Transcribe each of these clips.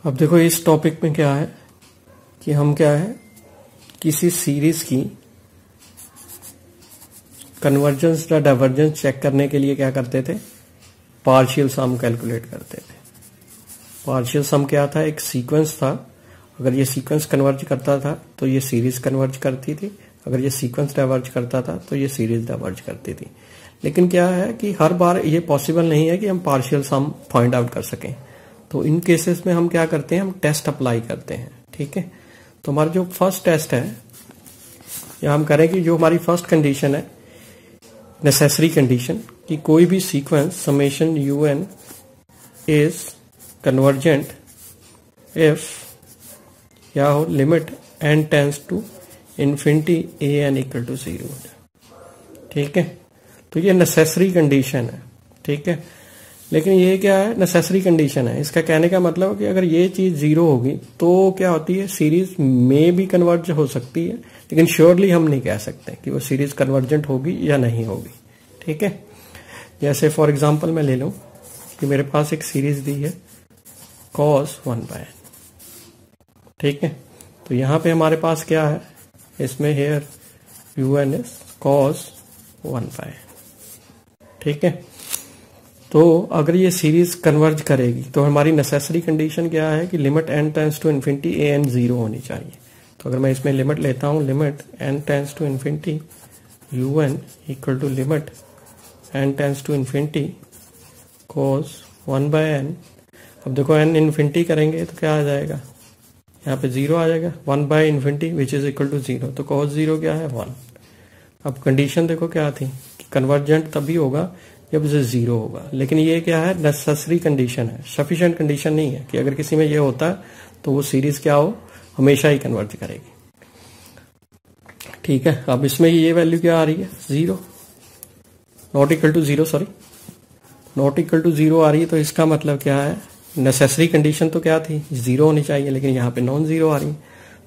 अब देखो इस टॉपिक में क्या है कि हम क्या है किसी सीरीज की कन्वर्जेंस या डाइवर्जेंस चेक करने के लिए क्या करते थे, पार्शियल सम कैलकुलेट करते थे। पार्शियल सम क्या था, एक सीक्वेंस था। अगर ये सीक्वेंस कन्वर्ज करता था तो ये सीरीज कन्वर्ज करती थी, अगर ये सीक्वेंस डाइवर्ज करता था तो ये सीरीज डाइवर्ज करती थी। लेकिन क्या है कि हर बार ये पॉसिबल नहीं है कि हम पार्शियल सम फाइंड आउट कर सकें। तो इन केसेस में हम क्या करते हैं, हम टेस्ट अप्लाई करते हैं। ठीक है, तो हमारा जो फर्स्ट टेस्ट है या हम करें कि जो हमारी फर्स्ट कंडीशन है, नेसेसरी कंडीशन, कि कोई भी sequence summation UN is convergent if क्या हो, limit n tends to infinity an equal to 0। ठीक है, तो ये नेसेसरी कंडीशन है। ठीक है, लेकिन ये क्या है, नेसेसरी कंडीशन है। इसका कहने का मतलब है कि अगर ये चीज 0 होगी तो क्या होती है, सीरीज में भी कन्वर्ज हो सकती है, लेकिन श्योरली हम नहीं कह सकते कि वो सीरीज कन्वर्जेंट होगी या नहीं होगी। ठीक है, जैसे फॉर एग्जांपल मैं ले लूं कि मेरे पास एक सीरीज दी है cos 1/n। ठीक है, तो यहां पे हमारे पास क्या है, इसमें hair UN is cos 1/n। ठीक है, तो अगर ये सीरीज कन्वर्ज करेगी तो हमारी नेसेसरी कंडीशन क्या है कि limit n tends to infinity an 0 होनी चाहिए। तो अगर मैं इसमें लिमिट लेता हूं, limit n tends to infinity UN equal to limit n tends to infinity cos 1/n। अब देखो n इन्फिनिटी करेंगे तो क्या आ जाएगा, यहाँ पे 0 आ जाएगा, 1/इन्फिनिटी विच इज इक्वल टू 0। तो cos 0 क्या है, 1। अब कंडीशन देखो क्या थी कि कन्वर्जेंट तभी होगा जब इसे 0 होगा। लेकिन ये क्या है, नेसेसरी कंडीशन है, सफिशिएंट कंडीशन नहीं है कि अगर किसी में ये होता है तो वो सीरीज क्या हो, हमेशा ही कन्वर्ज करेगी। ठीक है, अब इसमें ये वैल्यू क्या आ रही है, 0, not equal to 0, sorry not equal to 0 आ रही है। तो इसका मतलब क्या है, नेसेसरी कंडीशन तो क्या थी, 0 होनी चाहिए, लेकिन यहाँ पे नॉन 0 आ रही।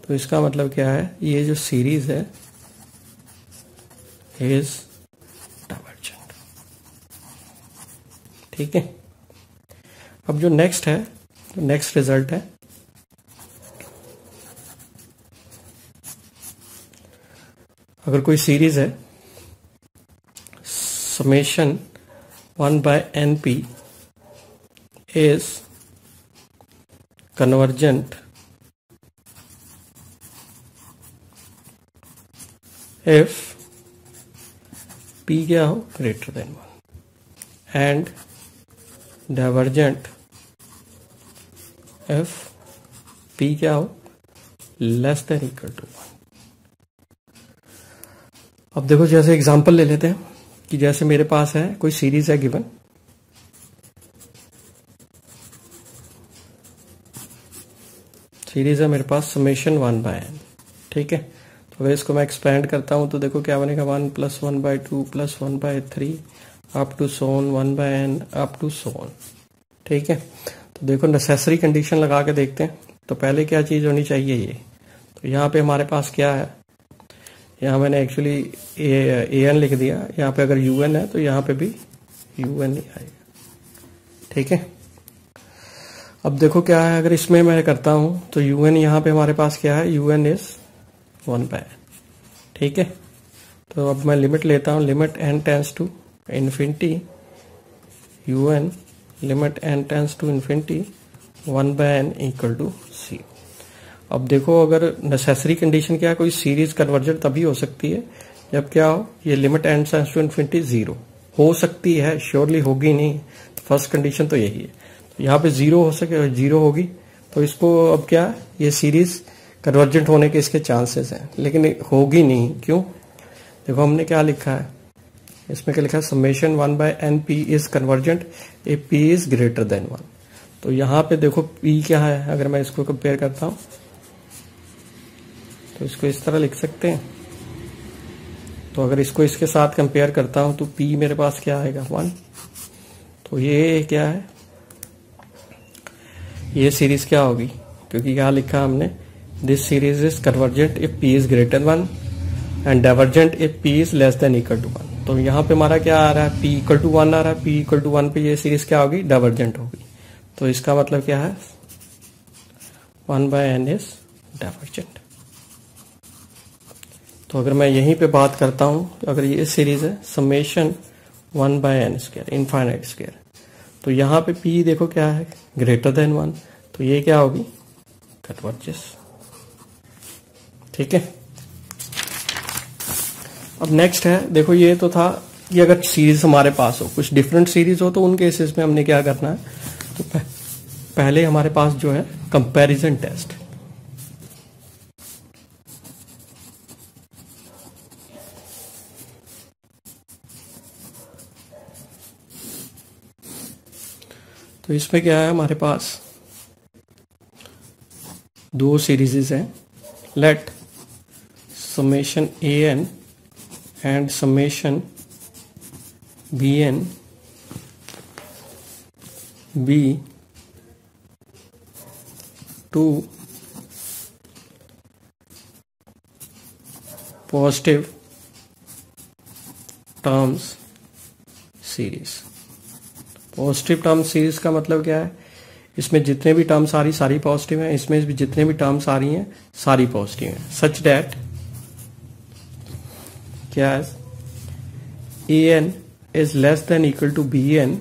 तो इसका मतलब क्या है, ये जो सीरीज है इज डाइवर्जेंट। ठीक है, अब जो नेक्स्ट है, तो नेक्स्ट रिजल्ट है, अगर कोई सीरीज है summation 1/np is convergent if p क्या हो, greater than 1 and divergent if p क्या हो, लेस देन इक्वल टू 1। अब देखो जैसे एग्जांपल ले लेते हैं कि जैसे मेरे पास है कोई सीरीज है गिवन, सीरीज है मेरे पास समेशन 1/n। ठीक है, तो अगर इसको मैं एक्सपेंड करता हूं तो देखो क्या बनेगा, 1 + 1/2 + 1/3 अप टू सोन 1/n अप टू सोन। ठीक है, तो देखो नेसेसरी कंडीशन लगा के देखते हैं। तो पहले क्या चीज होनी चाहिए, ये तो यहाँ पे हमारे पास क्या है, यहाँ मैंने एक्चुअली an लिख दिया, यहाँ पे अगर UN है तो यहाँ पे भी UN ही आएगा। ठीक है, अब देखो क्या है, अगर इसमें मैं करता हूं तो UN यहाँ पे हमारे पास क्या है, UN इज 1/n। ठीक है, तो अब मैं लिमिट लेता हूं, limit n tends to infinity UN limit n tends to infinity 1/n equal to 0। अब देखो अगर नेसेसरी कंडीशन क्या है, कोई सीरीज कन्वर्जेंट तभी हो सकती है जब क्या हो, ये limit n tends to infinity 0 हो सकती है, श्योरली होगी नहीं। तो फर्स्ट कंडीशन तो यही है, यहाँ पे 0 हो सके, 0 होगी तो इसको अब क्या, ये सीरीज कन्वर्जेंट होने के इसके चांसेस हैं, लेकिन होगी नहीं। क्यों, देखो हमने क्या लिखा है, इसमें क्या लिखा है, summation 1/np is convergent if p is greater then 1। तो यहाँ पे देखो p क्या है, अगर मैं इसको कंपेयर करता हूं तो इसको इस तरह लिख सकते हैं। तो अगर इसको इसके साथ कंपेयर करता हूं तो p मेरे पास क्या आएगा, 1। तो ये क्या है, ये सीरीज क्या होगी, क्योंकि क्या लिखा हमने, this series is convergent if p is greater 1 and divergent if p is less than equal to 1। तो यहाँ पे हमारा क्या आ रहा है, p इक्वल टू 1 आ रहा है, p इक्वल टू 1 पे ये सीरीज क्या होगी, डाइवर्जेंट होगी। तो इसका मतलब क्या है, 1/n इज डाइवर्जेंट। तो अगर मैं यहीं पे बात करता हूं, अगर ये सीरीज है समेशन 1/n², इनफाइनाइट स्क्वायर, तो यहां पे p देखो क्या है, ग्रेटर देन 1, तो ये क्या होगी, कन्वर्जेस। ठीक है। अब नेक्स्ट है, देखो ये तो था कि अगर सीरीज हमारे पास हो, कुछ डिफरेंट सीरीज हो, तो उन केसेस में हमने क्या करना है, तो पहले हमारे पास जो है कंपैरिजन टेस्ट। तो इसमें क्या है, हमारे पास दो सीरीजेस हैं, let summation an and summation bn be two positive terms series. Positive term series का मतलब क्या है, इसमें जितने भी टर्म्स आ रही सारी पॉजिटिव हैं, इसमें भी जितने भी टर्म्स आ रही हैं सारी पॉजिटिव हैं, सच दैट क्या है, an is less than equal to bn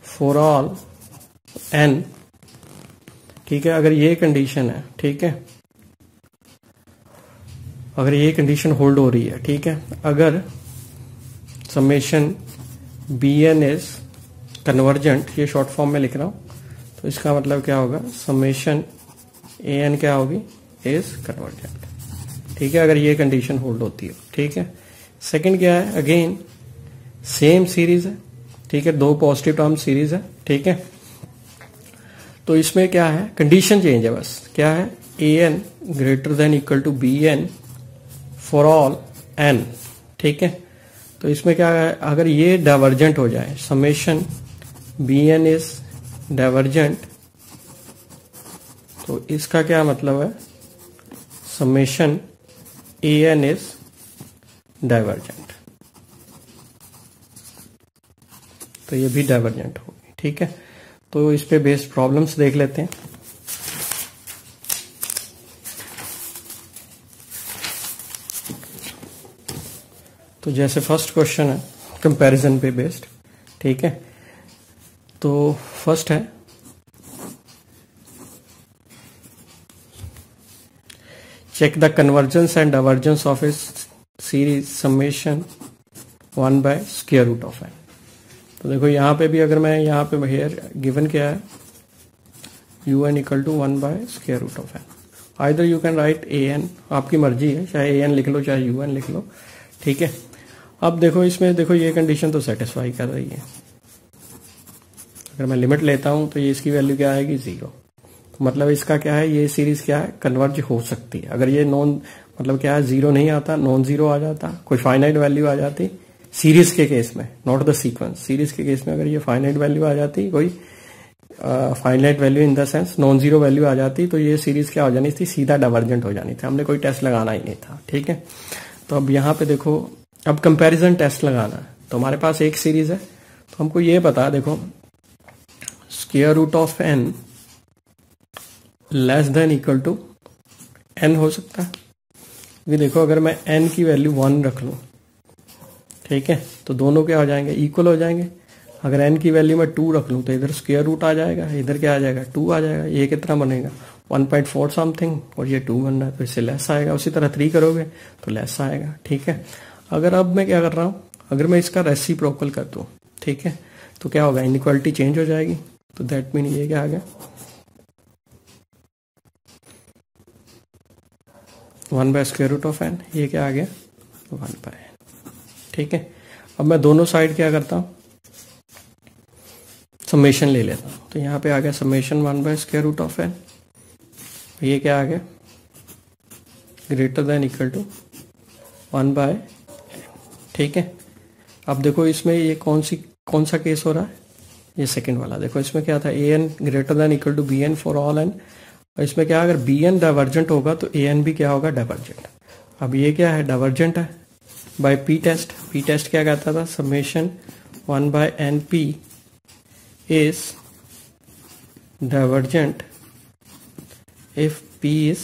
for all n। ठीक है, अगर ये कंडीशन है, ठीक है, अगर ये कंडीशन होल्ड हो रही है, ठीक है, अगर समेशन bn इज कन्वर्जेंट, ये शॉर्ट फॉर्म में लिख रहा हूं, तो इसका मतलब क्या होगा, समेशन an क्या होगी, इज कन्वर्जेंट। ठीक है, अगर ये कंडीशन होल्ड होती है। ठीक है, सेकंड क्या है, अगेन सेम सीरीज है, ठीक है, दो पॉजिटिव टर्म सीरीज है। ठीक है, तो इसमें क्या है, कंडीशन चेंज है बस, क्या है, an greater than equal to bn for all n। ठीक है, तो इसमें क्या है, अगर ये डाइवर्जेंट हो जाए, समेशन bn इज डाइवर्जेंट, तो इसका क्या मतलब है, समेशन an इज डाइवर्जेंट, तो ये भी डाइवर्जेंट होगी। ठीक है, तो इस पे बेस्ड प्रॉब्लम्स देख लेते हैं। तो जैसे फर्स्ट क्वेश्चन है कंपैरिजन पे बेस्ड। ठीक है, तो फर्स्ट है, check the convergence and divergence of a series summation 1/√n। तो देखो यहाँ पे भी, अगर मैं यहाँ पे हेयर गिवन क्या है, un equal to 1/√n। Either you can write an, आपकी मर्जी है, चाहे an लिख लो चाहे un लिख लो। ठीक है, अब देखो इसमें, देखो ये कंडीशन तो सेटिस्फाई कर रही है, अगर मैं लिमिट लेता हूं तो ये इसकी वैल्यू क्या आएगी, 0। तो मतलब इसका क्या है, ये सीरीज क्या है, कन्वर्ज हो सकती है। अगर ये नॉन, मतलब क्या है, 0 नहीं आता, नॉन 0 आ जाता, कोई फाइनाइट वैल्यू आ जाती सीरीज के केस में, नॉट द सीक्वेंस। सीरीज के केस में अगर ये फाइनाइट वैल्यू आ जाती, कोई finite value in the sense non 0 value आ जाती, तो ये सीरीज क्या हो जानी थी, सीधा डाइवर्जेंट हो जानी थी, हमने कोई टेस्ट लगाना ही नहीं था। ठीक है, तो अब यहाँ पे देखो, अब कंपैरिजन टेस्ट लगाना है, तो हमारे पास एक सीरीज है, तो हमको ये पता, देखो square root of n less than equal to n हो सकता है। भी देखो, अगर मैं n की वैल्यू 1 रख लूं, ठीक है, तो दोनों क्या हो जाएंगे, इक्वल हो जाएंगे। अगर n की वैल्यू मैं 2 रख लूं, तो इधर स्क्वायर रूट आ जाएगा, इधर क्या आ जाएगा, 2 आ जाएगा। ये कितना बनेगा, 1.4 समथिंग, और ये 2 बन रहा है, तो इससे लेस आएगा। उसी तरह 3 करोगे तो लेस आएगा। ठीक है, अगर अब मैं क्या कर रहा हूं, अगर मैं इसका रेसिप्रोकल कर दूं, ठीक है, तो क्या होगा, इनइक्वालिटी चेंज हो जाएगी। तो दैट मीन ये क्या आ गया, 1/√n, ये क्या आ गया, 1/n। ठीक है, अब मैं दोनों साइड क्या करता हूं, समेशन ले लेता हूं। तो यहां पे आ गया समेशन 1/√n, ये क्या आ गया, greater than equal to 1/n। ठीक है, अब देखो इसमें ये कौन सा केस हो रहा है, ये सेकंड वाला। देखो इसमें क्या था, an greater than equal to bn for all n, और इसमें क्या, अगर bn डाइवर्जेंट होगा तो an भी क्या होगा, डाइवर्जेंट। अब ये क्या है, डाइवर्जेंट है by P test. P test क्या कहता था, summation 1/np is divergent if p is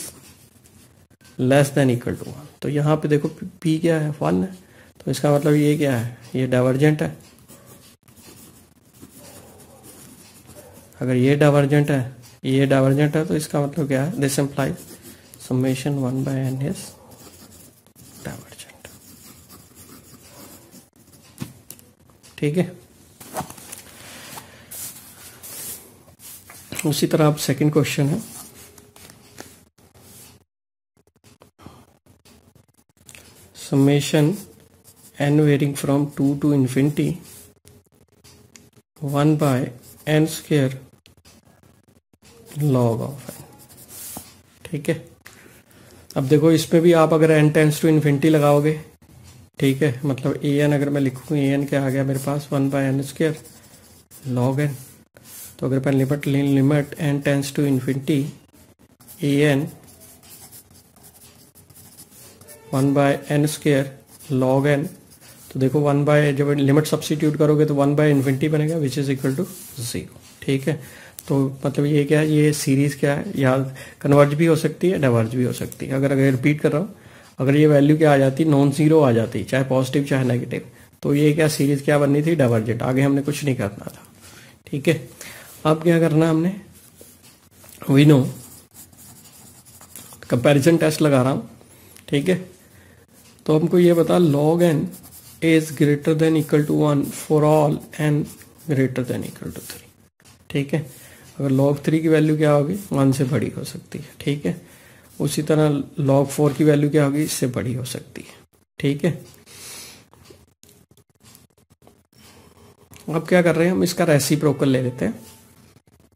less than equal to 1। तो यहाँ पे देखो p क्या है, 1 है, तो इसका मतलब ये क्या है, ये डाइवर्जेंट है। अगर ये डाइवर्जेंट है, ये डाइवर्जेंट है, तो इसका मतलब क्या है, this implies summation 1/n is divergent. ठीक है। उसी तरह अब सेकंड क्वेश्चन है, summation n varying from 2 to infinity 1/n square log of n। ठीक है। अब देखो इसमें भी आप अगर n टेंस टू इन्फिनिटी लगाओगे, ठीक है, मतलब an अगर मैं लिखूँ, an क्या आ गया मेरे पास, 1/n स्क्वायर log n। तो अगर मैं limit n tends to infinity an 1/n square log n, तो देखो 1 बाय, जब लिमिट सब्स्टिट्यूट करोगे तो 1/infinity बनेगा विच इज इक्वल टू 0। ठीक है। तो मतलब ये क्या है, ये सीरीज क्या है, या कन्वर्ज भी हो सकती है, डाइवर्ज भी हो सकती है। अगर रिपीट कर रहा हूँ, अगर ये वैल्यू क्या आ जाती, नॉन जीरो आ जाती, चाहे पॉजिटिव चाहे नेगेटिव, तो ये क्या सीरीज क्या बननी थी, डाइवर्जेंट। आगे हमने कुछ नहीं करना था। ठीक है। अब क्या करना हमने, वी नो, कंपैरिजन टेस्ट लगा रहा हूँ। ठीक है। तो हमको ये बता, log n is greater than equal to 1 for all n greater than equal to 3। ठीक है। अगर log 3 की वैल्यू क्या होगी, 1 से बड़ी हो सकती है। ठीक है। उसी तरह log 4 की वैल्यू क्या होगी, इससे बड़ी हो सकती है। ठीक है। अब क्या कर रहे हैं हम, इसका रेसिप्रोकल ले लेते हैं।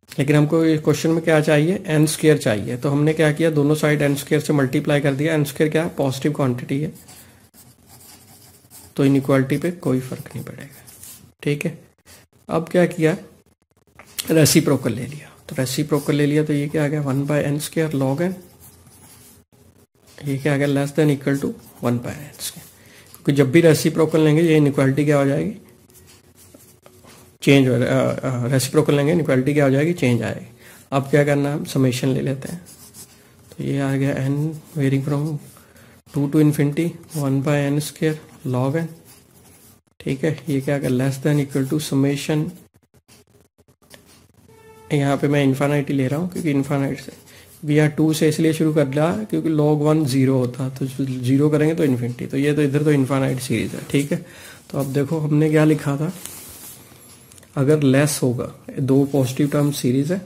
लेकिन हमको इस क्वेश्चन में क्या चाहिए, n स्क्वायर चाहिए। तो हमने क्या किया, दोनों साइड n स्क्वायर से मल्टीप्लाई कर दिया। n स्क्वायर क्या है, पॉजिटिव क्वांटिटी है, तो इनइक्वालिटी पे कोई फर्क नहीं पड़ेगा। ठीक है। अब क्या किया, रेसिप्रोकल ले लिया। तो रेसिप्रोकल ले लिया तो ये क्या आ गया, 1/n स्क्वायर log n, ये क्या आ गया, less than equal to 1/n square. क्योंकि जब भी रेसिप्रोकल लेंगे ये इनइक्वालिटी क्या हो जाएगी, चेंज। रेसिप्रोकल लेंगे इनइक्वालिटी क्या हो जाएगी, चेंज आएगी। अब क्या करना है, हम समेशन ले लेते हैं। तो ये आ गया n varying from 2 to infinity 1/n square log n। ठीक है। ये क्या आ गया, less than equal to summation, यहाँ पे मैं इन्फानाइट ही ले रहा हूँ क्योंकि इन्फानाइट से, वी आर 2 से इसलिए शुरू कर दिया क्योंकि log 1 0 होता, तो 0 करेंगे तो इन्फिनिटी। तो ये तो इधर तो इन्फानाइट सीरीज है। ठीक है। तो अब देखो हमने क्या लिखा था, अगर लेस होगा, दो पॉजिटिव टर्म सीरीज है,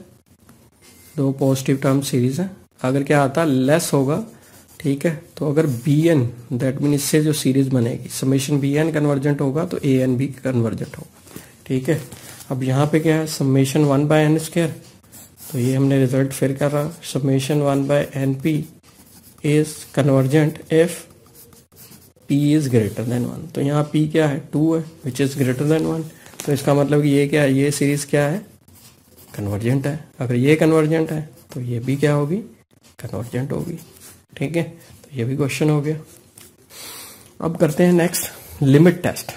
दो पॉजिटिव टर्म सीरीज है, अगर क्या आता लेस होगा, ठीक है, तो अगर bn, दैट मीन इससे जो सीरीज बनेगी, समेशन bn कन्वर्जेंट होगा तो an भी कन्वर्जेंट होगा। ठीक है। अब यहाँ पे क्या है, समेशन 1/n स्क्वायर, तो ये हमने रिजल्ट फिर कर रहा, summation 1/np is convergent if p is greater then 1। तो यहाँ p क्या है, 2 है, विच इज ग्रेटर देन 1। तो इसका मतलब कि ये क्या है, ये सीरीज क्या है, कन्वर्जेंट है। अगर ये कन्वर्जेंट है तो ये भी क्या होगी, कन्वर्जेंट होगी। ठीक है। तो ये भी क्वेश्चन हो गया। अब करते हैं नेक्स्ट लिमिट टेस्ट।